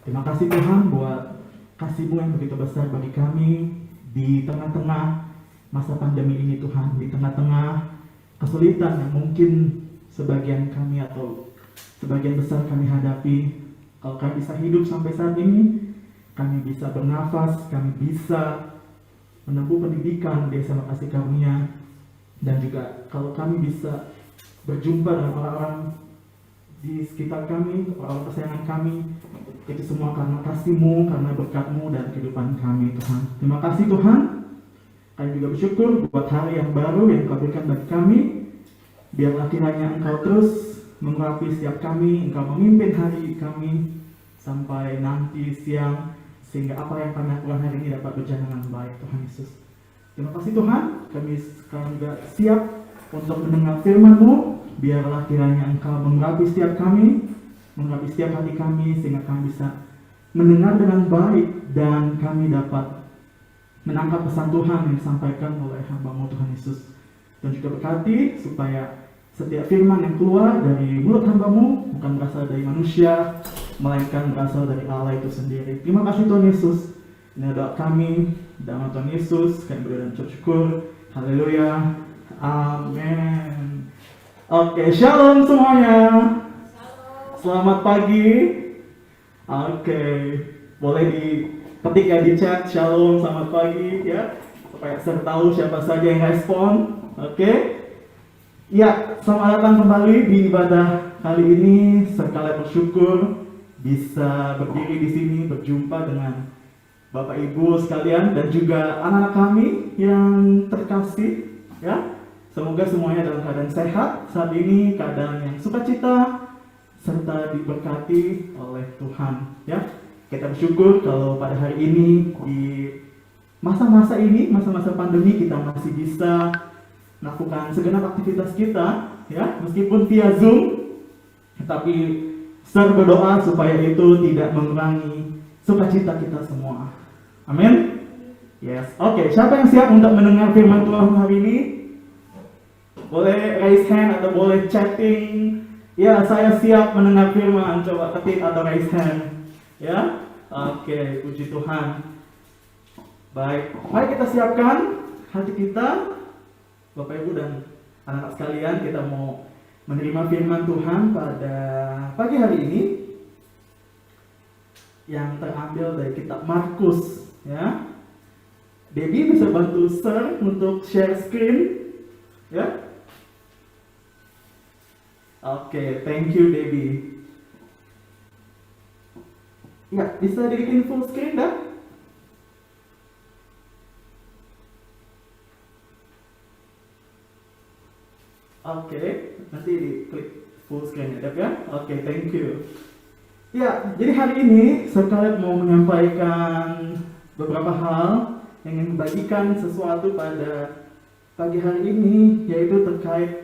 Terima kasih Tuhan buat kasih-Mu yang begitu besar bagi kami di tengah-tengah masa pandemi ini Tuhan, di tengah-tengah kesulitan yang mungkin sebagian kami atau sebagian besar kami hadapi. Kalau kami bisa hidup sampai saat ini, kami bisa bernafas, kami bisa menempuh pendidikan di SMA Kasih Karunia, dan juga kalau kami bisa berjumpa dengan orang-orang di sekitar kami, orang kesayangan kami, itu semua karena kasih-Mu, karena berkat-Mu dan kehidupan kami Tuhan. Terima kasih Tuhan. Kami juga bersyukur buat hari yang baru yang Kau berikan bagi kami. Biarlah kiranya Engkau terus mengurapi setiap kami, Engkau memimpin hari kami sampai nanti siang, sehingga apa yang kami lakukan hari ini dapat berjalan dengan baik Tuhan Yesus. Terima kasih Tuhan. Kami sekarang juga siap untuk mendengar firman-Mu. Biarlah kiranya Engkau mengurapi setiap kami, mengurapi setiap hati kami, sehingga kami bisa mendengar dengan baik dan kami dapat menangkap pesan Tuhan yang disampaikan oleh hamba-Mu Tuhan Yesus. Dan juga berkati supaya setiap firman yang keluar dari mulut hamba-Mu bukan berasal dari manusia, melainkan berasal dari Allah itu sendiri. Terima kasih Tuhan Yesus. Ini doa kami, dalam Tuhan Yesus, kami berdoa dan bersyukur. Haleluya. Amin. Oke, shalom semuanya. Selamat pagi. Oke, boleh diketik ya di chat, shalom, selamat pagi ya, supaya saya tahu siapa saja yang respon. Oke. Ya, selamat datang kembali di ibadah kali ini. Sekali bersyukur bisa berdiri di sini berjumpa dengan Bapak Ibu sekalian dan juga anak-anak kami yang terkasih ya. Semoga semuanya dalam keadaan sehat saat ini, keadaan yang sukacita serta diberkati oleh Tuhan ya. Kita bersyukur kalau pada hari ini di masa-masa ini, masa-masa pandemi, kita masih bisa melakukan segenap aktivitas kita ya, meskipun via Zoom, tapi sering berdoa supaya itu tidak mengurangi sukacita kita semua. Amin. Yes. Oke, siapa yang siap untuk mendengar firman Tuhan hari ini? Boleh raise hand atau boleh chatting. Ya, saya siap mendengar firman. Coba ketik atau raise hand. Ya. Oke, puji Tuhan. Baik, mari kita siapkan hati kita, Bapak Ibu dan anak-anak sekalian. Kita mau menerima firman Tuhan pada pagi hari ini yang terambil dari kitab Markus ya. Debbie bisa bantu share untuk share screen ya. Oke, thank you Debbie. Ya, bisa dibikin full screen dah? Oke, nanti diklik full screen ya, Deb ya. Oke, thank you. Ya, jadi hari ini saya mau menyampaikan beberapa hal yang ingin membagikan sesuatu pada pagi hari ini, yaitu terkait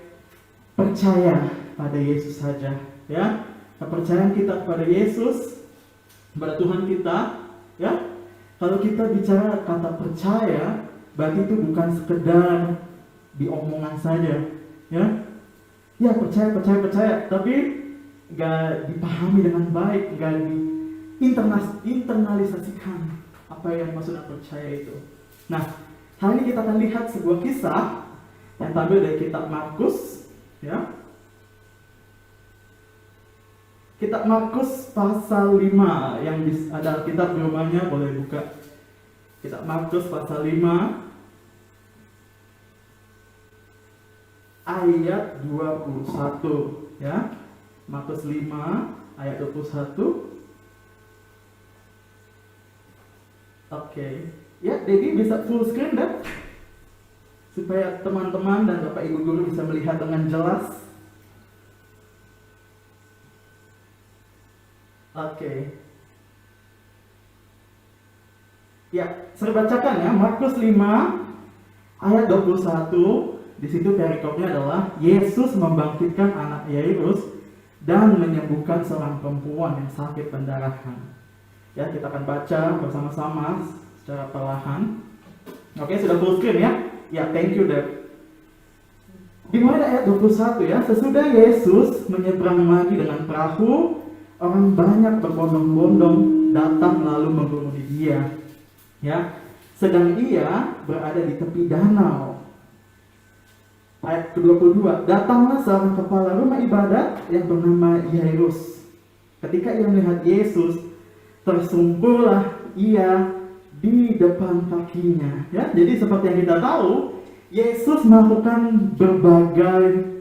percaya pada Yesus saja ya. Kepercayaan kita kepada Yesus, kepada Tuhan kita ya. Kalau kita bicara kata percaya, berarti itu bukan sekedar diomongan saja ya. Ya, percaya, tapi gak dipahami dengan baik, gak diinternalisasikan apa yang maksudnya percaya itu. Nah, hari ini kita akan lihat sebuah kisah yang tampil dari kitab Markus ya. Kitab Markus pasal 5, yang ada kitab di rumahnya boleh buka. Kitab Markus pasal 5 ayat 21 ya. Markus 5 ayat 21. Oke. Ya, Debbie bisa full screen dah, supaya teman-teman dan Bapak Ibu guru bisa melihat dengan jelas. Oke. Ya, saya bacakan ya, Markus 5 ayat 21. Di situ perikopnya adalah Yesus membangkitkan anak Yairus dan menyembuhkan seorang perempuan yang sakit pendarahan. Ya, kita akan baca bersama-sama secara perlahan. Oke, sudah full screen ya? Ya, thank you Deb. Dimulai dari ayat 21 ya. Sesudah Yesus menyeberang lagi dengan perahu, orang banyak berbondong-bondong datang lalu mengerumuni dia. Ya, sedang ia berada di tepi danau. Ayat ke-22, datanglah seorang kepala rumah ibadat yang bernama Yairus. Ketika ia melihat Yesus, tersungkurlah ia di depan kakinya. Ya, jadi seperti yang kita tahu, Yesus melakukan berbagai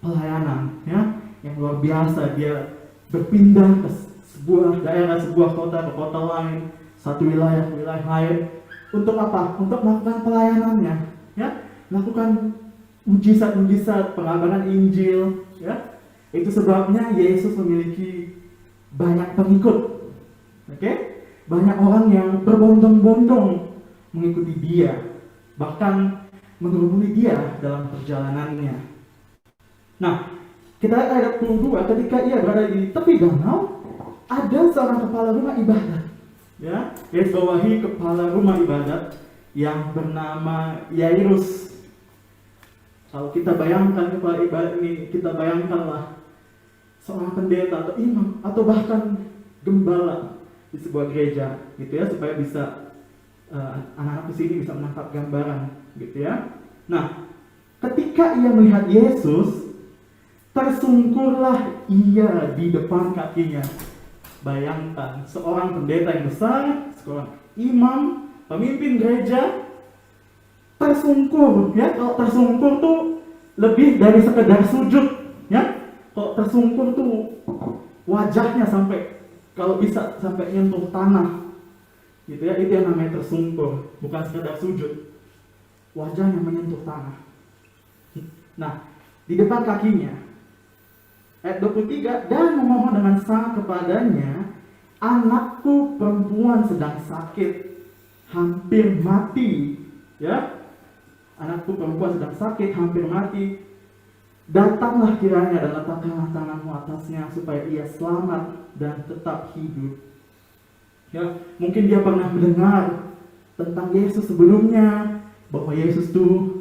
pelayanan, ya, yang luar biasa. Dia berpindah ke sebuah daerah, sebuah kota ke kota lain, satu wilayah ke wilayah lain. Untuk apa? Untuk melakukan pelayanannya, ya, melakukan mujizat-mujizat, pengabaran Injil, ya. Itu sebabnya Yesus memiliki banyak pengikut. Oke? Banyak orang yang berbondong-bondong mengikuti dia, bahkan mengerumuni dia dalam perjalanannya. Nah, kita lihat ayat 22, ketika ia berada di tepi danau, ada seorang kepala rumah ibadat. Ya, garis bawahi kepala rumah ibadat yang bernama Yairus. Kalau kita bayangkan kepala ibadat ini, kita bayangkanlah seorang pendeta atau imam atau bahkan gembala di sebuah gereja, gitu ya, supaya bisa anak-anak di sini bisa menangkap gambaran, gitu ya. Nah, ketika ia melihat Yesus, tersungkurlah ia di depan kakinya. Bayangkan, seorang pendeta yang besar, seorang imam, pemimpin gereja, tersungkur, ya. Kalau tersungkur tuh lebih dari sekedar sujud, ya. Kalau tersungkur tuh wajahnya sampai, kalau bisa sampai nyentuh tanah, gitu ya. Itu yang namanya tersungkur, bukan sekedar sujud. Wajahnya menyentuh tanah. Nah, di depan kakinya. Ayat 23, dan memohon dengan sang kepadanya, anakku perempuan sedang sakit, hampir mati. Ya, anakku perempuan sedang sakit, hampir mati. Datanglah kiranya dan letakkanlah tanganmu atasnya supaya ia selamat dan tetap hidup. Ya, mungkin dia pernah mendengar tentang Yesus sebelumnya, bahwa Yesus itu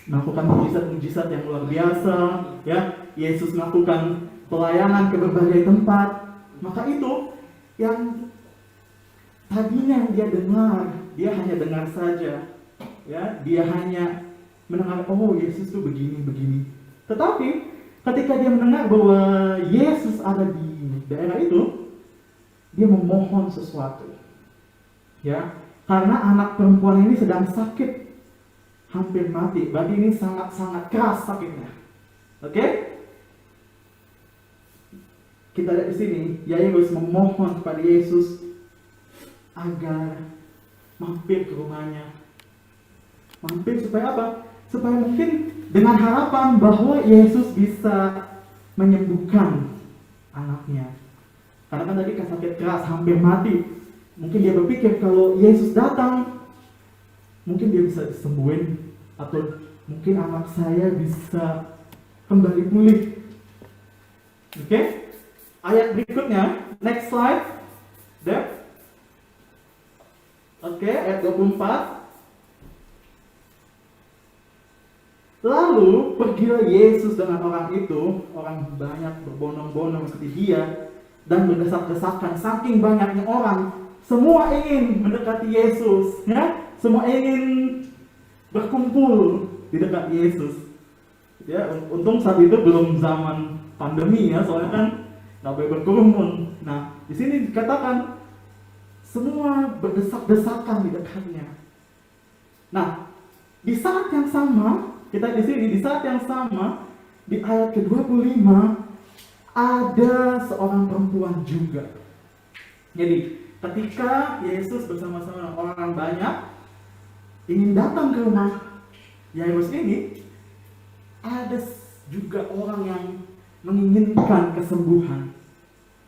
melakukan mujizat-mujizat yang luar biasa, ya. Yesus melakukan pelayanan ke berbagai tempat. Maka itu yang tadinya yang dia dengar, dia hanya dengar saja, ya. Dia hanya mendengar, oh Yesus itu begini. Tetapi ketika dia mendengar bahwa Yesus ada di daerah itu, dia memohon sesuatu, ya. Karena anak perempuan ini sedang sakit, hampir mati. Berarti ini sangat-sangat keras sakitnya. Oke? Kita lihat di sini, Yairus memohon kepada Yesus agar mampir ke rumahnya. Mampir supaya apa? Supaya mungkin dengan harapan bahwa Yesus bisa menyembuhkan anaknya. Karena kan tadi sakit keras, hampir mati. Mungkin dia berpikir kalau Yesus datang, mungkin dia bisa disembuhin, atau mungkin anak saya bisa kembali pulih. Oke? Ayat berikutnya, next slide. Dep. Oke, ayat 24. Lalu pergilah Yesus dengan orang itu, orang banyak berbondong-bondong seperti dia, dan berdesak-desakan, saking banyaknya orang, semua ingin mendekati Yesus, ya, semua ingin berkumpul di dekat Yesus. Ya, untung saat itu belum zaman pandemi, ya, soalnya kan nggak boleh berkerumun. Nah, di sini dikatakan semua berdesak-desakan di dekatnya. Nah, di saat yang sama, kita di sini, di saat yang sama, di ayat ke-25, ada seorang perempuan juga. Jadi, ketika Yesus bersama-sama dengan orang banyak ingin datang ke rumah Yairus ini, ada juga orang yang menginginkan kesembuhan.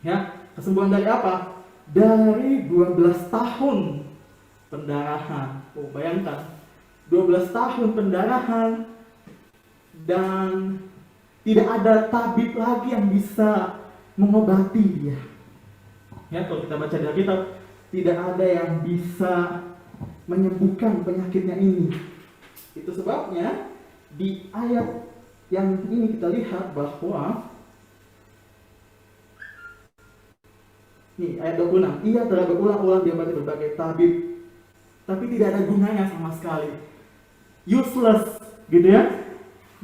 Ya, kesembuhan dari apa? Dari 12 tahun pendarahan. Oh, bayangkan, 12 tahun pendarahan, dan tidak ada tabib lagi yang bisa mengobati dia. Ya, kalau kita baca dari Alkitab, tidak ada yang bisa menyembuhkan penyakitnya ini. Itu sebabnya di ayat yang ini kita lihat bahwa Nih, ayat 26. Ia telah berulang-ulang diobati berbagai tabib, tapi tidak ada gunanya sama sekali. Useless, gitu ya.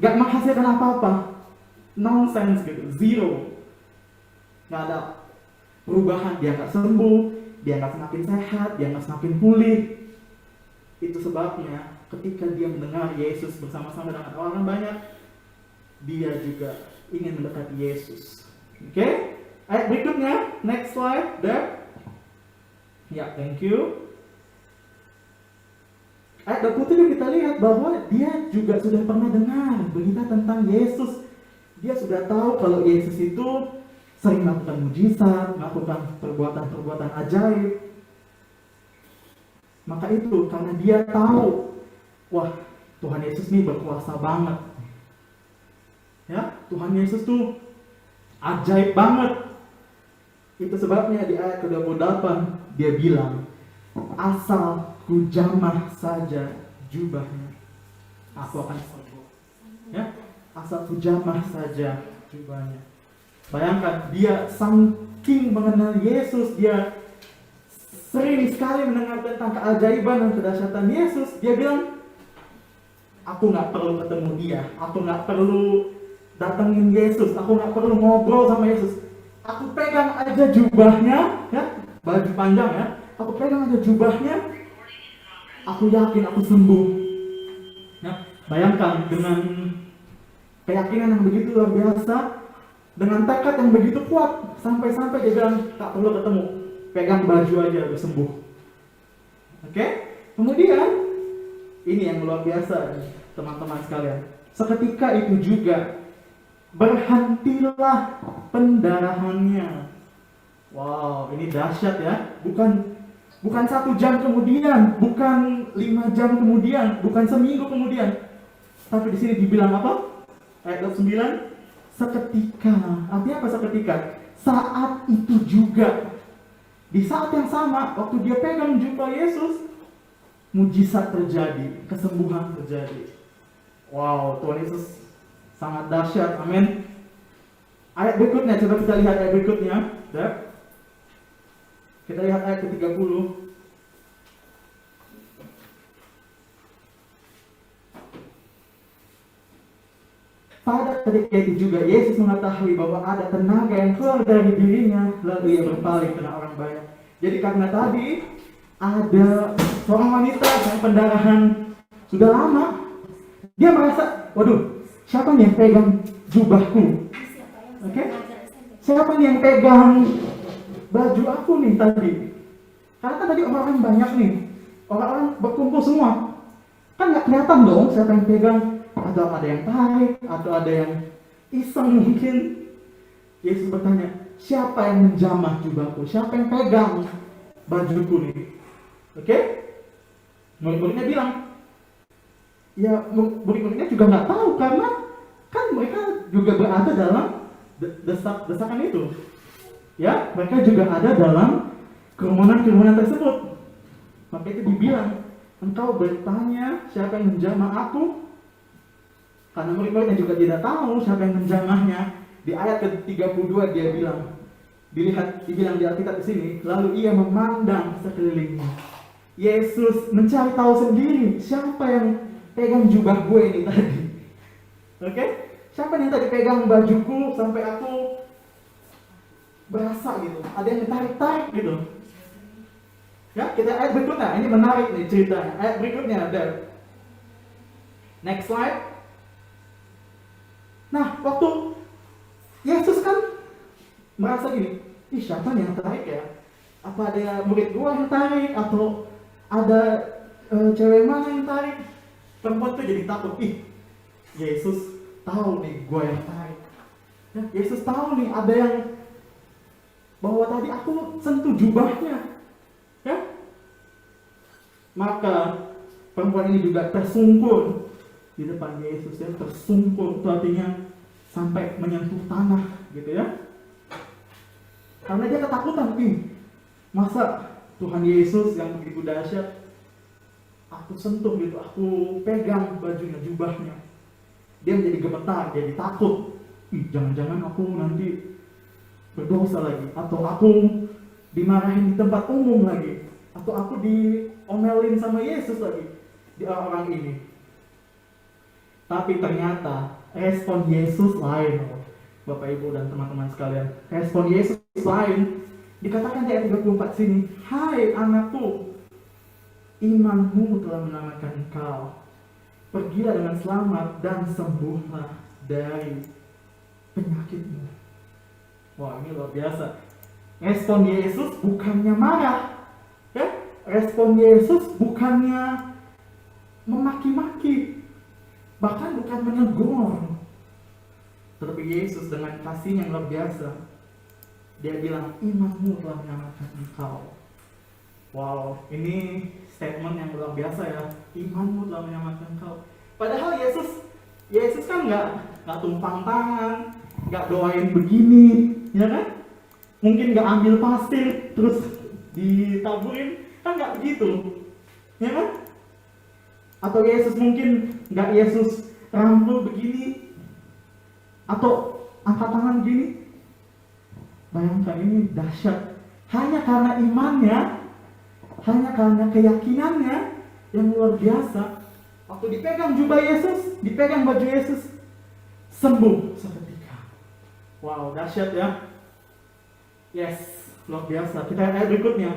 Gak menghasilkan apa-apa. Nonsense gitu, zero. Gak ada perubahan, dia gak sembuh, dia gak semakin sehat, dia gak semakin pulih. Itu sebabnya ketika dia mendengar Yesus bersama-sama dengan orang banyak, dia juga ingin mendekati Yesus. Oke? Ayat berikutnya, next slide, there. Ya, thank you. Ayat 27 kita lihat bahwa dia juga sudah pernah dengar berita tentang Yesus. Dia sudah tahu kalau Yesus itu sering melakukan mujizat, melakukan perbuatan-perbuatan ajaib. Maka itu karena dia tahu, wah, Tuhan Yesus ini berkuasa banget. Ya, Tuhan Yesus tuh ajaib banget. Itu sebabnya di ayat ke-28 dia bilang, asal ku jamah saja jubahnya, aku akan sembuh. Ya, asal ku jamah saja jubahnya. Bayangkan, dia saking mengenal Yesus, dia sering sekali mendengar tentang keajaiban dan kedahsyatan Yesus. Dia bilang, aku nggak perlu ketemu dia, aku nggak perlu datengin Yesus, aku nggak perlu ngobrol sama Yesus. Aku pegang aja jubahnya, ya, baju panjang ya. Aku pegang aja jubahnya, aku yakin aku sembuh. Ya, bayangkan dengan keyakinan yang begitu luar biasa, dengan tekad yang begitu kuat, sampai-sampai dia bilang tak perlu ketemu, pegang baju aja udah sembuh. Oke? Kemudian ini yang luar biasa, teman-teman sekalian. Seketika itu juga berhentilah pendarahannya. Wow, ini dahsyat ya. Bukan 1 jam kemudian, bukan 5 jam kemudian, bukan seminggu kemudian. Tapi di sini dibilang apa? Ayat 29, seketika. Artinya apa seketika? Saat itu juga. Di saat yang sama, waktu dia pegang jubah Yesus, mujizat terjadi, kesembuhan terjadi. Wow, Tuhan Yesus sangat dahsyat, amin. Ayat berikutnya, coba kita lihat ayat berikutnya. Kita lihat ayat ke-30. Pada ketika itu juga Yesus mengetahui bahwa ada tenaga yang keluar dari dirinya, lalu ia berpaling kena orang banyak. Jadi karena tadi ada seorang wanita yang pendarahan sudah lama, dia merasa, waduh, siapa nih yang pegang jubahku? Oke? Siapa nih yang pegang baju aku nih tadi? Karena kan tadi orang-orang banyak nih, orang-orang berkumpul semua. Kan nggak kelihatan dong siapa yang pegang, atau ada yang tarik, atau ada yang iseng mungkin. Yesus bertanya, siapa yang menjamah jubahku? Siapa yang pegang bajuku nih? Oke? Murid-muridnya bilang, ya murid-muridnya juga nggak tahu karena kan mereka juga berada dalam desakan itu. Ya, mereka juga ada dalam kerumunan-kerumunan tersebut. Maka itu dibilang, engkau bertanya siapa yang menjamah aku? Karena murid-muridnya juga tidak tahu siapa yang menjamahnya. Di ayat ke-32 dia bilang, dibilang di Alkitab di sini, lalu ia memandang sekelilingnya. Yesus mencari tahu sendiri siapa yang pegang jubah gue ini tadi. Oke? Siapa yang tadi pegang bajuku sampai aku berasa gitu, ada yang tarik-tarik gitu. Ya, kita ayat berikutnya, ini menarik nih ceritanya. Ayat berikutnya ada. Next slide. Nah, waktu Yesus kan merasa gini, ih siapa nih yang tarik ya? Apa ada murid gua yang tarik? Atau ada cewek mana yang tarik? Perempuan tuh jadi takut, ih Yesus tahu nih gua yang tarik. Ya, Yesus tahu nih ada yang bahwa tadi aku sentuh jubahnya. Ya? Maka perempuan ini juga tersungkur di depan Yesus, ya, tersungkur itu artinya sampai menyentuh tanah gitu ya. Karena dia ketakutan, masa Tuhan Yesus yang begitu dahsyat aku sentuh gitu, aku pegang bajunya, jubahnya. Dia menjadi gemetar, jadi takut. Jangan-jangan aku nanti berdosa lagi, atau aku dimarahin di tempat umum lagi, atau aku diomelin sama Yesus lagi di orang-orang ini. Tapi ternyata respon Yesus lain, Bapak Ibu dan teman-teman sekalian. Respon Yesus lain. Dikatakan di ayat 34 sini, "Hai anakku, imanmu telah menyelamatkan engkau. Pergilah dengan selamat dan sembuhlah dari penyakitmu." Wah, ini luar biasa. Respon Yesus bukannya marah, ya? Respon Yesus bukannya memaki-maki, bahkan bukan menegur. Tetapi Yesus dengan kasih yang luar biasa, dia bilang, "Imanmu telah menyelamatkan engkau." Wow, ini statement yang luar biasa ya. Imanmu telah menyelamatkan engkau. Padahal Yesus kan nggak tumpang tangan, nggak doain begini, ya kan? Mungkin nggak ambil pasir terus ditaburin, kan nggak begitu, ya kan? Atau Yesus mungkin nggak Yesus rangkul begini, atau angkat tangan gini. Bayangkan, ini dahsyat. Hanya karena imannya, hanya karena keyakinannya yang luar biasa. Waktu dipegang jubah Yesus, dipegang baju Yesus, sembuh seketika. Wow, dahsyat ya. Yes, luar biasa. Kita lihat ayat berikutnya.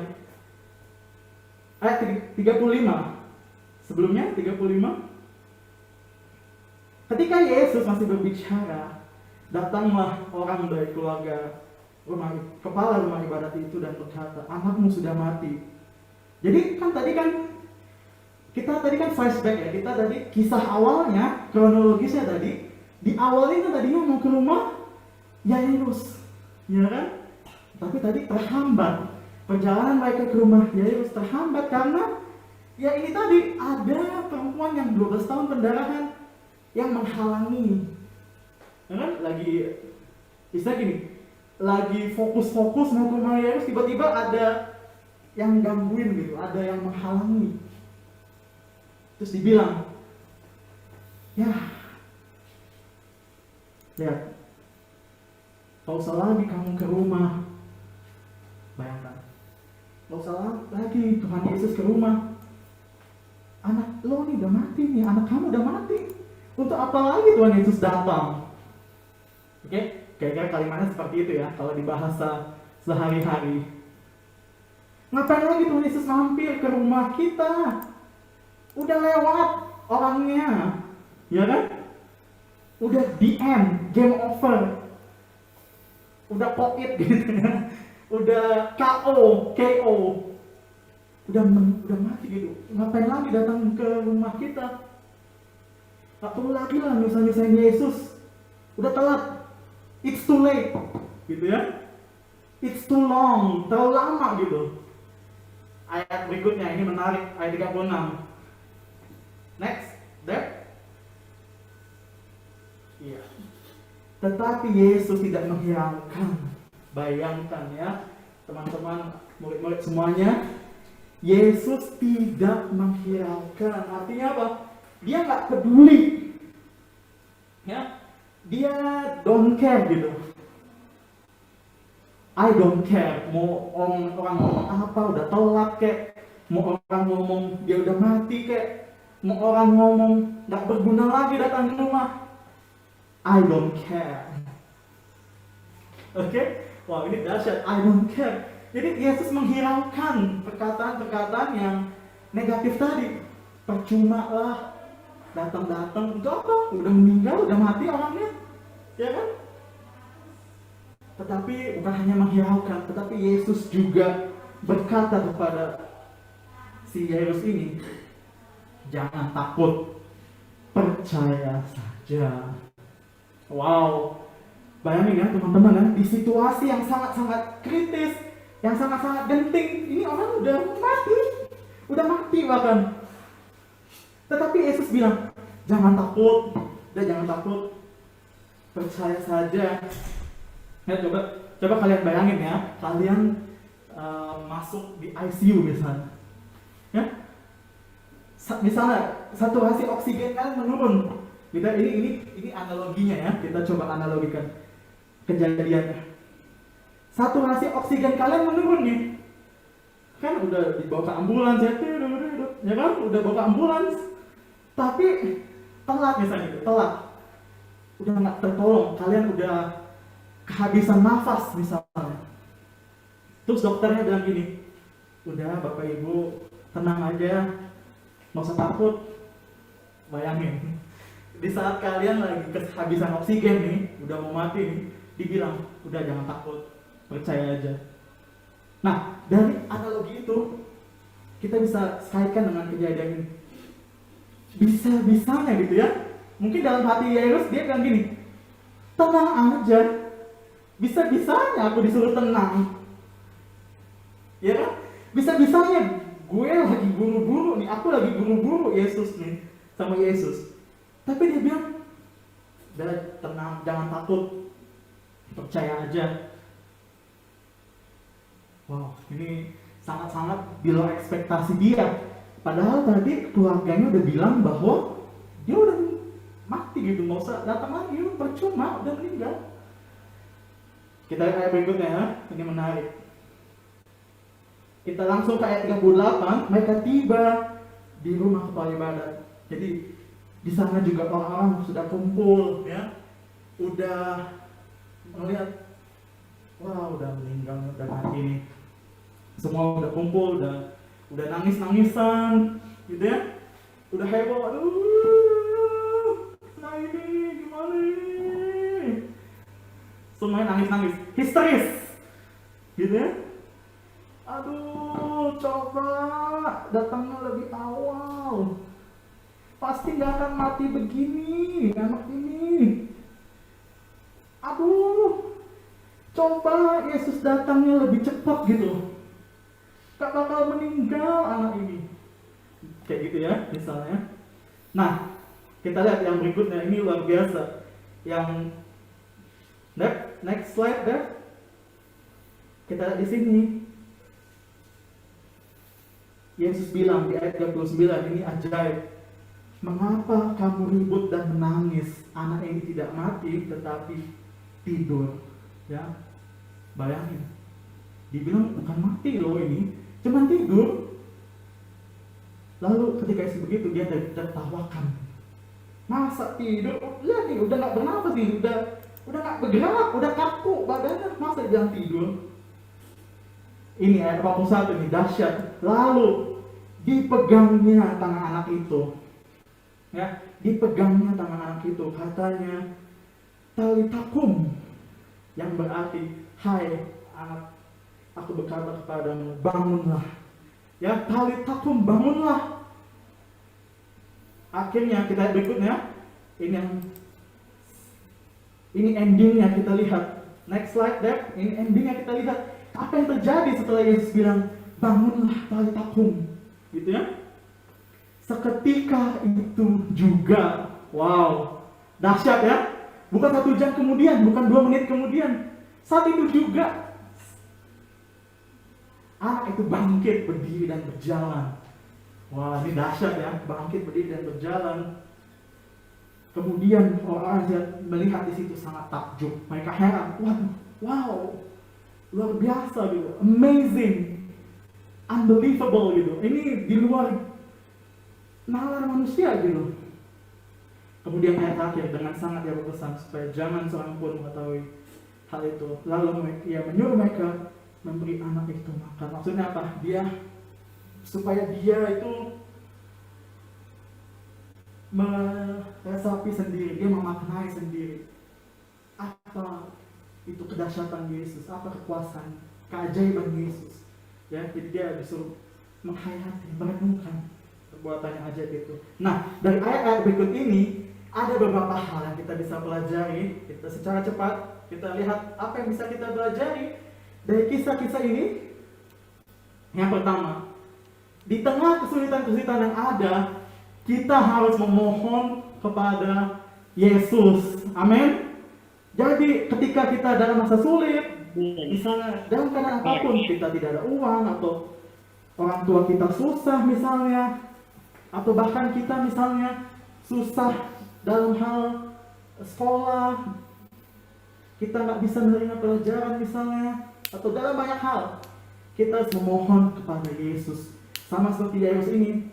Ayat 35. Sebelumnya 35. Ketika Yesus masih berbicara, datanglah orang dari keluarga kepala rumah ibadat itu dan berkata, "Anakmu sudah mati." Jadi kita tadi kan flashback ya. Kita tadi kisah awalnya, kronologisnya tadi, di awal itu tadinya mau ke rumah Yairus, ya kan? Tapi tadi terhambat. Perjalanan mereka ke rumah Yairus terhambat karena ya ini tadi ada perempuan yang 12 tahun pendarahan yang menghalangi. Ya kan? Lagi istilah gini, lagi fokus-fokus mau ke rumah Yairus, tiba-tiba ada yang gangguin gitu, ada yang menghalangi. Terus dibilang, "Ya, lihat, gak usah lagi kamu ke rumah." Bayangkan, gak usah lagi Tuhan Yesus ke rumah. Anak lo nih udah mati nih, anak kamu udah mati. Untuk apa lagi Tuhan Yesus datang? Oke, kira-kira kalimatnya seperti itu ya, kalau di bahasa sehari-hari. Ngapain lagi Tuhan Yesus mampir ke rumah kita? Udah lewat orangnya, ya kan? Udah the end, game over. Udah koit gitu ya. Udah KO. Udah mati gitu. Ngapain lagi datang ke rumah kita? Gak perlu lagi lah nyusahin Yesus. Udah telat. It's too late. Gitu ya. It's too long. Terlalu lama gitu. Ayat berikutnya ini menarik. Ayat 36. Next. That. Iya. Tetapi Yesus tidak menghiraukan. Bayangkan ya, teman-teman, murid-murid semuanya, Yesus tidak menghiraukan. Artinya apa? Dia nggak peduli, ya, dia don't care gitu. I don't care. Mau orang ngomong apa, udah telat kek. Mau orang ngomong dia udah mati kek. Mau orang ngomong nggak berguna lagi datang ke rumah, I don't care. Oke? Wah, ini dahsyat. I don't care. Jadi Yesus menghiraukan perkataan-perkataan yang negatif tadi. Percuma lah datang-datang, untuk apa? Udah meninggal, udah mati orangnya, ya kan? Tetapi bukan hanya menghiraukan, tetapi Yesus juga berkata kepada si Yairus ini, "Jangan takut, percaya saja." Wow. Bayangin ya teman-teman ya, di situasi yang sangat-sangat kritis, yang sangat-sangat genting, ini orang udah mati bahkan. Tetapi Yesus bilang, "Jangan takut, jangan takut, percaya saja." Ya, coba kalian bayangin ya, kalian masuk di ICU misalnya, ya, misalnya saturasi oksigen kalian menurun. Ini analoginya ya, kita coba analogikan kejadiannya. saturasi oksigen kalian menurun nih. Kan udah dibawa ke ambulans ya, ya kan? Udah bawa ke ambulans. Tapi telat misalnya gitu, telat. Udah nggak tertolong, kalian udah kehabisan nafas misalnya. Terus dokternya bilang gini, udah Bapak Ibu tenang aja, nggak usah takut. Bayangin, di saat kalian lagi kehabisan oksigen nih, udah mau mati nih, dibilang, udah jangan takut, percaya aja. Nah, dari analogi itu, kita bisa kaitkan dengan kejadian ini. Bisa-bisanya gitu ya. Mungkin dalam hati Yairus dia bilang gini, tenang aja, bisa-bisanya aku disuruh tenang. Ya kan? Bisa-bisanya gue lagi buru-buru nih, aku lagi buru-buru Yesus nih, sama Yesus. Tapi dia bilang, udah tenang, jangan takut, percaya aja. Wow, ini sangat-sangat di luar ekspektasi dia. Padahal tadi keluarganya udah bilang bahwa dia udah mati gitu, nggak usah datang lagi, percuma, udah meninggal. Kita lihat ayat berikutnya ya, ini menarik. Kita langsung ke ayat 38, mereka tiba di rumah kepala ibadat. Jadi di sana juga orang-orang sudah kumpul ya, udah melihat, wah udah meninggal, udah mati nih. Semua udah kumpul, udah nangis-nangisan gitu ya, udah heboh, aduh, nah ini gimana ini, semuanya nangis-nangis, histeris gitu ya. Aduh, coba datangnya lebih awal, pasti gak akan mati begini anak ini. Aduh, coba Yesus datangnya lebih cepat gitu, gak bakal meninggal anak ini. Kayak gitu ya misalnya. Nah, kita lihat yang berikutnya, ini luar biasa. Yang next slide deh. Kita lihat di sini. Yesus bilang di ayat 29, ini ajaib. Mengapa kamu ribut dan menangis? Anak ini tidak mati tetapi tidur. Ya, bayangin. Dibilang bukan mati loh ini, cuma tidur. Lalu ketika Yesus begitu, dia tertawakan. Masa tidur? Lihat nih, udah nggak bernapas nih, udah nggak bergerak, udah kaku badannya, masa jangan tidur? Ini ayat 41 ini dahsyat. Lalu dipegangnya tangan anak itu, ya, dipegangnya tangan anak itu, katanya talitakum, yang berarti hai anak, aku berkata kepadamu, bangunlah. Ya, talitakum, bangunlah. Akhirnya kita lihat berikutnya, ini endingnya kita lihat. Next slide deh, ini endingnya kita lihat. Apa yang terjadi setelah Yesus bilang, bangunlah talitakum, gitu ya. Seketika itu juga, wow, dahsyat ya. Bukan 1 jam kemudian, bukan 2 menit kemudian, saat itu juga anak itu bangkit, berdiri dan berjalan. Wah, ini dahsyat ya, bangkit, berdiri dan berjalan. Kemudian orang melihat di situ sangat takjub. Mereka heran, wow, luar biasa gitu, amazing, unbelievable gitu. Ini di luar nalar manusia gitu. Kemudian ayat terakhir, dengan sangat dia berpesan supaya jangan seorang pun mengetahui hal itu. Lalu ia menyuruh mereka memberi anak itu makan. Maksudnya apa? Supaya dia itu meresapi sendiri, dia memaknai sendiri apa itu kedahsyatan Yesus, apa kekuasaan, keajaiban Yesus. Ya, jadi dia disuruh menghayati, merenungkan perbuatan yang ajaib itu. Nah, dari ayat-ayat berikut ini ada beberapa hal yang kita bisa pelajari. Kita secara cepat kita lihat apa yang bisa kita pelajari dari kisah-kisah ini. Yang pertama, di tengah kesulitan-kesulitan yang ada, kita harus memohon kepada Yesus. Amin. Jadi ketika kita dalam masa sulit, misalnya dalam keadaan apapun, kita tidak ada uang, atau orang tua kita susah misalnya, atau bahkan kita misalnya susah dalam hal sekolah, kita nggak bisa menerima pelajaran misalnya, atau dalam banyak hal, kita harus memohon kepada Yesus. Sama seperti Yairus ini,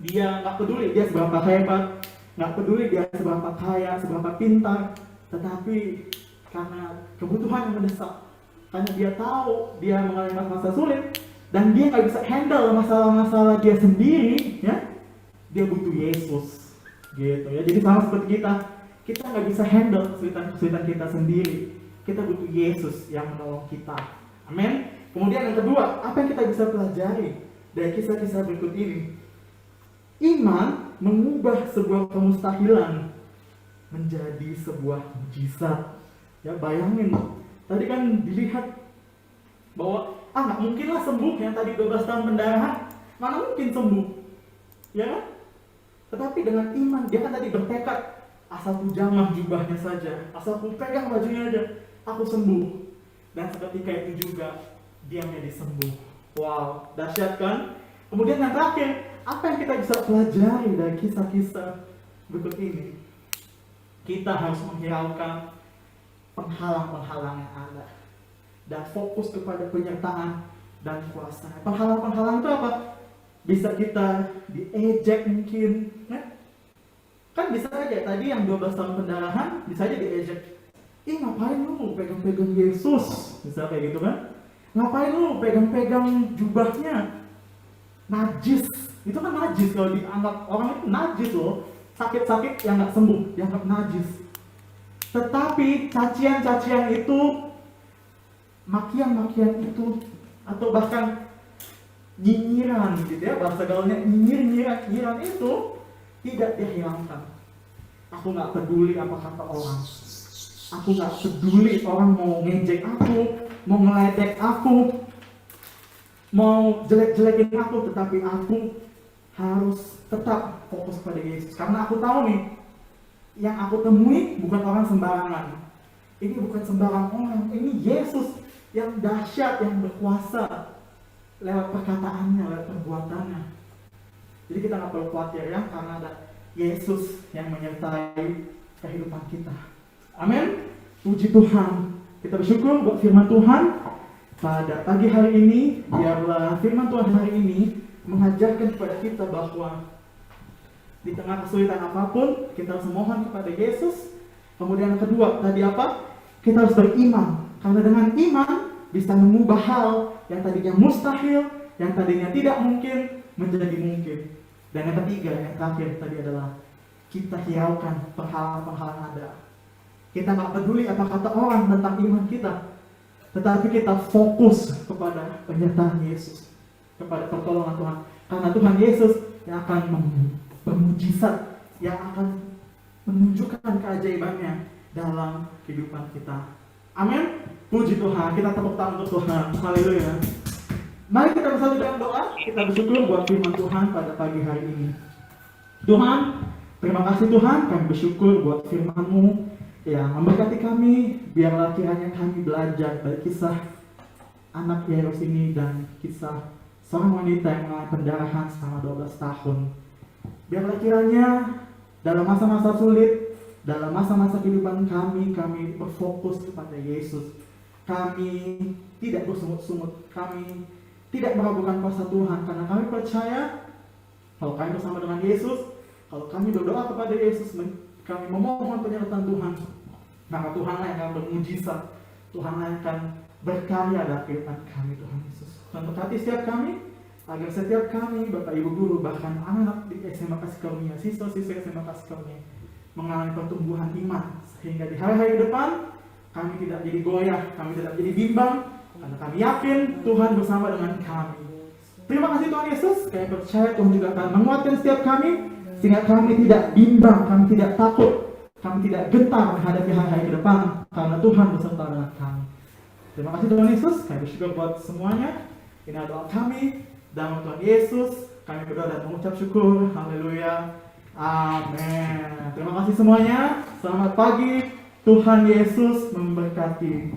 dia nggak peduli dia seberapa hebat, nggak peduli dia seberapa kaya, seberapa pintar, tetapi karena kebutuhan yang mendesak, karena dia tahu dia mengalami masa sulit, dan dia nggak bisa handle masalah-masalah dia sendiri, ya, dia butuh Yesus, gitu ya. Jadi sama seperti kita nggak bisa handle kesulitan kita sendiri, kita butuh Yesus yang menolong kita. Amin. Kemudian yang kedua, apa yang kita bisa pelajari dari kisah-kisah berikut ini? Iman mengubah sebuah kemustahilan menjadi sebuah mujizat. Ya, bayangin, tadi kan dilihat bahwa nggak mungkin lah sembuh yang tadi 12 tahun pendarahan, mana mungkin sembuh, ya kan? Tetapi dengan iman dia kan tadi bertekad, asal ku jamah jubahnya saja, asal ku pegang bajunya aja, aku sembuh. Dan seketika itu juga dia menjadi sembuh. Wow, dahsyat kan? Kemudian yang terakhir, apa yang kita bisa pelajari dari kisah-kisah berikut ini? Kita harus menghiraukan penghalang-penghalang yang ada dan fokus kepada penyertaan dan kuasa. Penghalang-penghalang itu apa? Bisa kita diejek mungkin, ya? Kan bisa aja tadi yang 12 tahun pendarahan bisa aja diejek. Ngapain lu pegang-pegang Yesus? Bisa kayak gitu kan? Ngapain lu pegang-pegang jubahnya? Najis. Itu kan najis, kalau dianggap orang itu najis loh. Sakit-sakit yang nggak sembuh dianggap najis. Tetapi cacian-cacian itu, makian-makian itu, atau bahkan nyinyiran gitu ya, bahasa gaulnya nyinyiran itu tidak dihilangkan. Aku nggak peduli apa kata orang. Aku nggak peduli orang mau ngejek aku, mau ngeledek aku, mau jelek-jelekin aku, tetapi aku harus tetap fokus pada Yesus. Karena aku tahu nih, yang aku temui bukan orang sembarangan. Ini bukan sembarang orang, ini Yesus yang dahsyat, yang berkuasa lewat perkataannya, lewat perbuatannya. Jadi kita nggak perlu khawatir ya, karena ada Yesus yang menyertai kehidupan kita. Amin. Puji Tuhan. Kita bersyukur buat firman Tuhan pada pagi hari ini. Biarlah firman Tuhan hari ini mengajarkan kepada kita bahwa di tengah kesulitan apapun kita harus memohon kepada Yesus. Kemudian yang kedua tadi apa? Kita harus beriman. Karena dengan iman bisa mengubah hal yang tadinya mustahil, yang tadinya tidak mungkin menjadi mungkin. Dan yang ketiga, yang terakhir tadi adalah kita hiraukan penghalang-penghalang ada. Kita nggak peduli apa kata orang tentang iman kita, tetapi kita fokus kepada penyertaan Yesus, kepada pertolongan Tuhan. Karena Tuhan Yesus yang akan bermujizat, yang akan menunjukkan keajaibannya dalam kehidupan kita. Amin. Puji Tuhan. Kita tepuk tangan untuk Tuhan. Haleluya. Mari kita bersatu dalam doa. Kita bersyukur buat firman Tuhan pada pagi hari ini. Tuhan, terima kasih Tuhan, kami bersyukur buat firman-Mu yang memberkati kami. Biarlah kiranya kami belajar dari kisah anak Yairus ini dan kisah seorang wanita yang mengalami pendarahan selama 12 tahun. Biarlah kiranya dalam masa-masa sulit, dalam masa-masa kehidupan kami berfokus kepada Yesus. Kami tidak bersungut-sungut, kami tidak meragukan kuasa Tuhan, karena kami percaya kalau kami bersama dengan Yesus, kalau kami berdoa kepada Yesus, kami memohon penyertaan Tuhan, maka Tuhanlah yang akan bermujizat, Tuhanlah yang akan berkarya dalam kehidupan kami, Tuhan Yesus. Tuhan berkati setiap kami, agar setiap kami, Bapak Ibu Guru, bahkan anak di SMA Kasih Karunia, siswa-siswa SMA Kasih Karunia, mengalami pertumbuhan iman, sehingga di hari-hari depan kami tidak jadi goyah, kami tidak jadi bimbang, karena kami yakin Tuhan bersama dengan kami. Terima kasih Tuhan Yesus, kami percaya Tuhan juga akan menguatkan setiap kami, sehingga kami tidak bimbang, kami tidak takut, kami tidak gentar menghadapi hari-hari ke depan, karena Tuhan beserta dengan kami. Terima kasih Tuhan Yesus, kami bersyukur buat semuanya. Ini adalah kami, dalam Tuhan Yesus, kami berdoa dan mengucap syukur. Haleluya. Amin. Terima kasih semuanya. Selamat pagi. Tuhan Yesus memberkati.